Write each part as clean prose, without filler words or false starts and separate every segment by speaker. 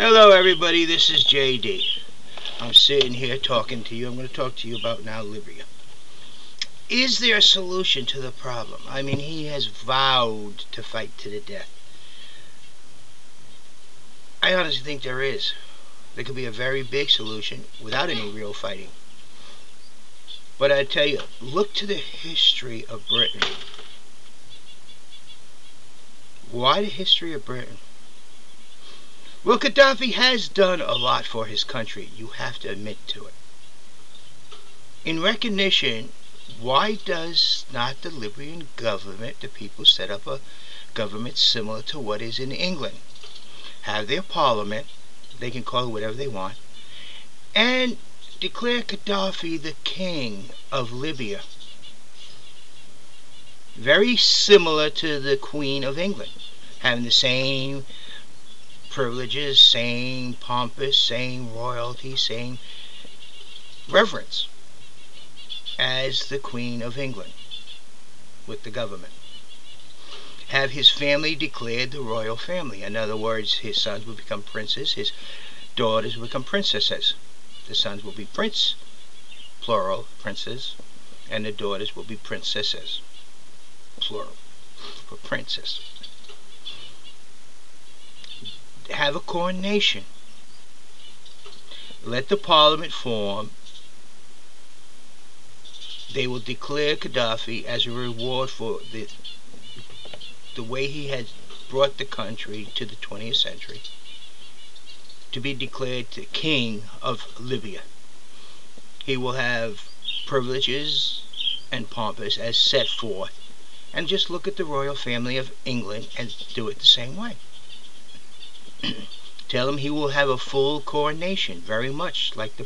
Speaker 1: Hello everybody, this is JD. I'm sitting here talking to you. I'm going to talk to you about now Libya. Is there a solution to the problem? I mean, he has vowed to fight to the death. I honestly think there is. There could be a very big solution without any real fighting. But I tell you, look to the history of Britain. Why the history of Britain? Well, Gaddafi has done a lot for his country. You have to admit to it. In recognition, why does not the Libyan government, the people, set up a government similar to what is in England? Have their parliament, they can call it whatever they want, and declare Gaddafi the king of Libya. Very similar to the Queen of England, having the same privileges, same pompous, same royalty, same reverence as the Queen of England with the government. Have his family declared the royal family. In other words, his sons will become princes, his daughters will become princesses. The sons will be prince, plural, princes, and the daughters will be princesses, plural, for princess. Have a coronation. Let the parliament form. They will declare Gaddafi as a reward for the way he has brought the country to the 20th century to be declared the king of Libya. He will have privileges and pompous as set forth, and just look at the royal family of England and do it the same way. Tell him he will have a full coronation, very much like the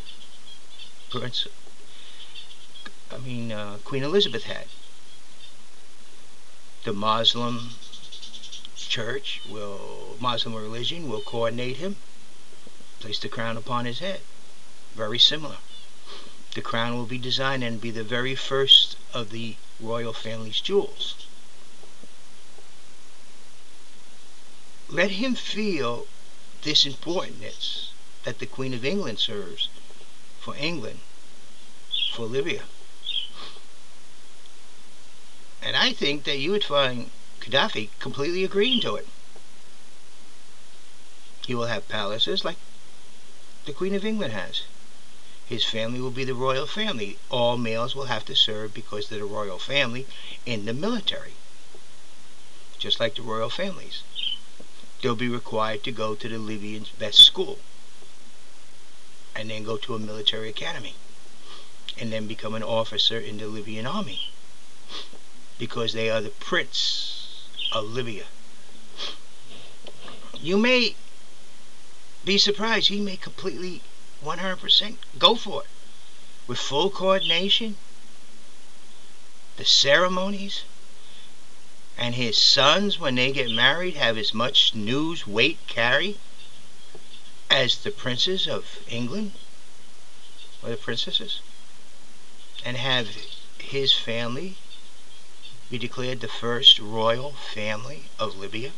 Speaker 1: Queen Elizabeth had. The Muslim religion will coordinate him, place the crown upon his head. Very similar. The crown will be designed and be the very first of the royal family's jewels. Let him feel this importance that the Queen of England serves for England, for Libya. And I think that you would find Gaddafi completely agreeing to it. He will have palaces like the Queen of England has. His family will be the royal family. All males will have to serve because they're the royal family in the military, just like the royal families. They'll be required to go to the Libyan's best school and then go to a military academy and then become an officer in the Libyan army because they are the prince of Libya. You may be surprised. He may completely 100% go for it with full coordination, the ceremonies, and his sons, when they get married, have as much news weight carry as the princes of England or the princesses, and have his family be declared the first royal family of Libya.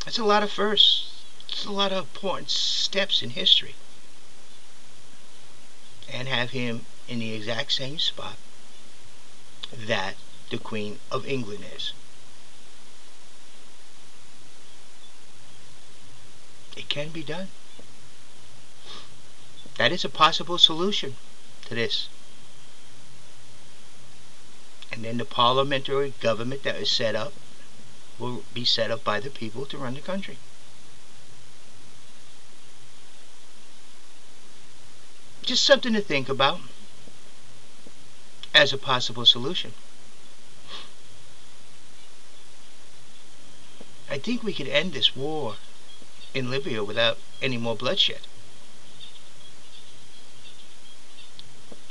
Speaker 1: That's a lot of firsts. It's a lot of important steps in history. And have him in the exact same spot that the Queen of England is. It can be done. That is a possible solution to this. And then the parliamentary government that is set up will be set up by the people to run the country. Just something to think about as a possible solution. I think we could end this war in Libya without any more bloodshed.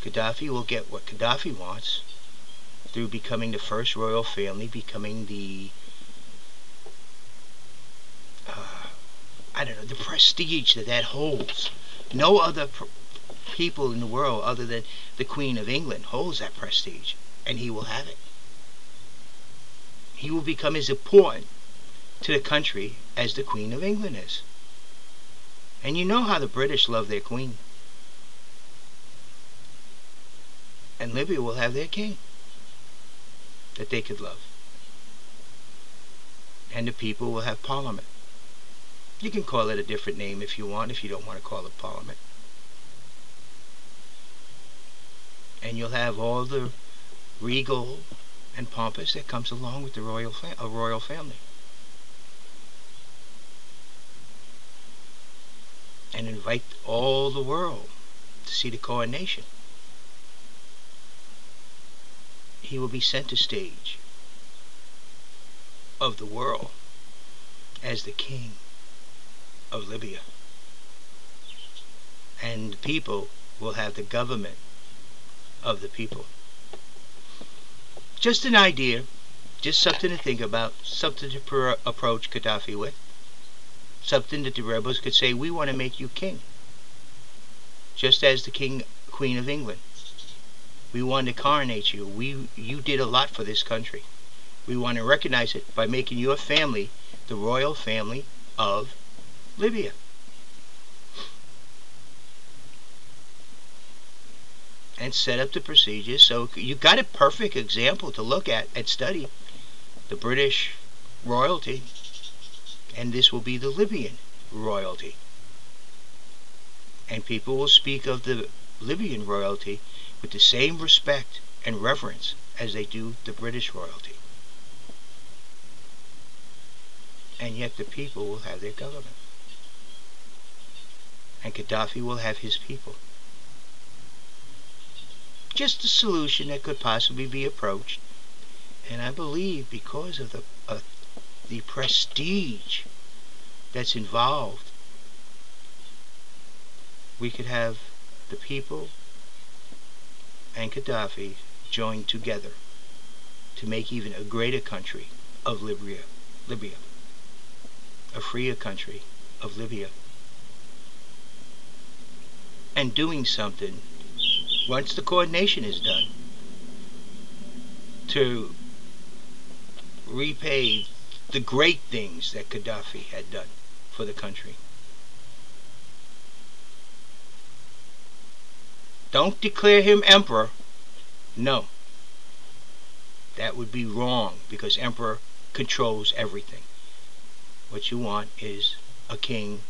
Speaker 1: Gaddafi will get what Gaddafi wants through becoming the first royal family, becoming the the prestige that holds. No other people in the world other than the Queen of England holds that prestige, and he will have it. He will become as important to the country as the Queen of England is. And you know how the British love their queen. And Libya will have their king that they could love. And the people will have parliament. You can call it a different name if you want, if you don't want to call it parliament. And you'll have all the regal and pompous that comes along with the royal family. And invite all the world to see the coronation. He will be center stage of the world as the king of Libya. And the people will have the government of the people. Just an idea, just something to think about, something to approach Gaddafi with, something that the rebels could say, we want to make you king, just as the Queen of England. We want to coronate you. You did a lot for this country. We want to recognize it by making your family the royal family of Libya. And set up the procedures so you got a perfect example to look at and study. The British royalty, and this will be the Libyan royalty. And people will speak of the Libyan royalty with the same respect and reverence as they do the British royalty. And yet the people will have their government. And Gaddafi will have his people. Just a solution that could possibly be approached. And I believe because of the prestige that's involved, we could have the people and Gaddafi joined together to make even a greater country of Libya, a freer country of Libya. And doing something, once the coordination is done, to repay the great things that Gaddafi had done for the country. Don't declare him emperor. No. That would be wrong, because emperor controls everything. What you want is a king,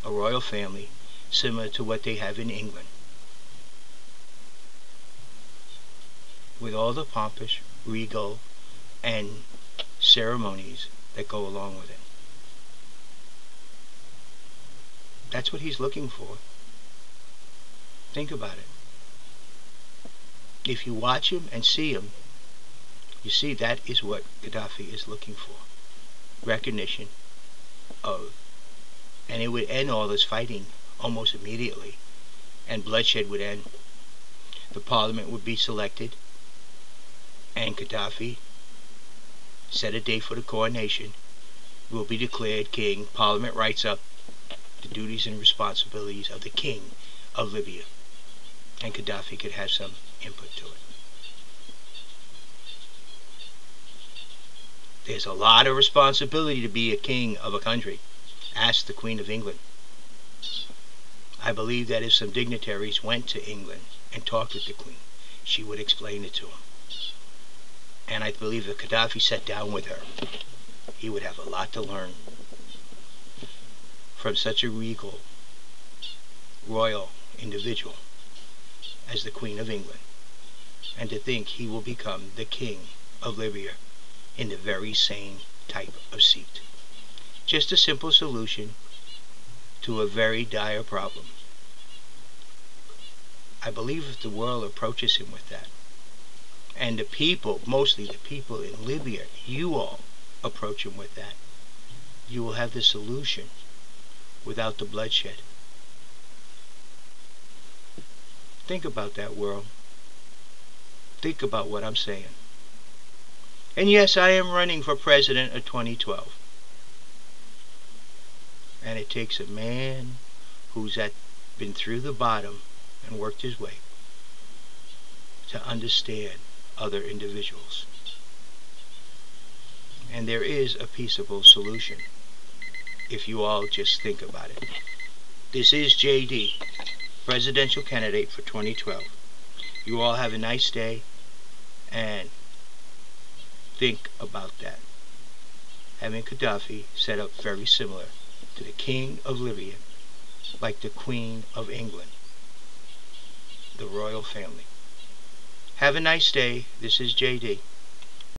Speaker 1: a royal family, similar to what they have in England, with all the pompous, regal, and ceremonies that go along with it. That's what he's looking for. Think about it. If you watch him and see him, you see that is what Gaddafi is looking for. Recognition of, and it would end all this fighting almost immediately, and bloodshed would end. The parliament would be selected, and Gaddafi set a date for the coronation, will be declared king. Parliament writes up the duties and responsibilities of the king of Libya, and Gaddafi could have some input to it. There's a lot of responsibility to be a king of a country. Ask the Queen of England. I believe that if some dignitaries went to England and talked with the Queen, she would explain it to them. And I believe if Gaddafi sat down with her, he would have a lot to learn from such a regal, royal individual as the Queen of England, and to think he will become the king of Libya in the very same type of seat. Just a simple solution to a very dire problem. I believe if the world approaches him with that, and the people, mostly the people in Libya, you all approach him with that, you will have the solution without the bloodshed. Think about that, world. Think about what I'm saying. And yes, I am running for president of 2012. And it takes a man who's been through the bottom and worked his way to understand other individuals. And there is a peaceable solution, if you all just think about it. This is JD, presidential candidate for 2012. You all have a nice day, and think about that. Having Gadhafi set up very similar to the King of Libya, like the Queen of England, the royal family. Have a nice day. This is JD.